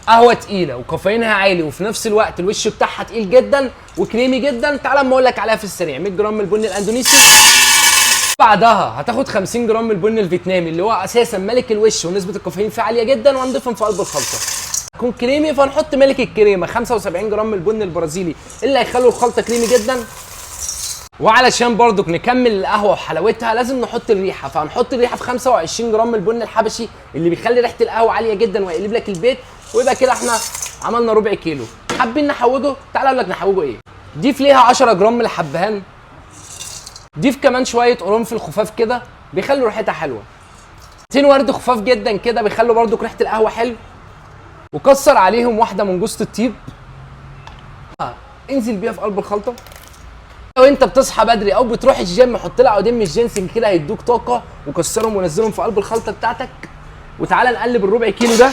قهوه تقيله وكافيينها عالي وفي نفس الوقت الوش بتاعها تقيل جدا وكريمي جدا. تعالى اما اقول لك عليها في السريع. 100 جرام من البن الاندونيسي، بعدها هتاخد 50 جرام من البن الفيتنامي اللي هو اساسا ملك الوش ونسبه الكافيين فيه عاليه جدا، وهنضيفهم في قلب الخلطه. هتكون كريمي فهنحط ملك الكريمه 75 جرام من البن البرازيلي اللي هيخلوا الخلطه كريمي جدا. وعلشان برضك نكمل القهوه وحلاوتها لازم نحط الريحه، فهنحط الريحه في 25 جرام من البن الحبشي اللي بيخلي ريحه القهوه عاليه جدا ويقلب لك البيت. ويبقى كده احنا عملنا ربع كيلو. حابين نحوجه؟ تعالى اقول لك نحوجه ايه. ضيف ليها 10 جرام من الحبهان، ضيف كمان شويه قرنفل خفاف كده بيخلوا ريحتها حلوه. 2 ورد خفاف جدا كده بيخلوا برضك ريحه القهوه حلو. وكسر عليهم واحده من جوزة الطيب، انزل بيها في قلب الخلطه. لو انت بتصحى بدري او بتروح الجيم حط لها عودين من الجينسنج كده هيدوك طاقه، وكسرهم ونزلهم في قلب الخلطه بتاعتك. وتعالى نقلب الربع كيلو ده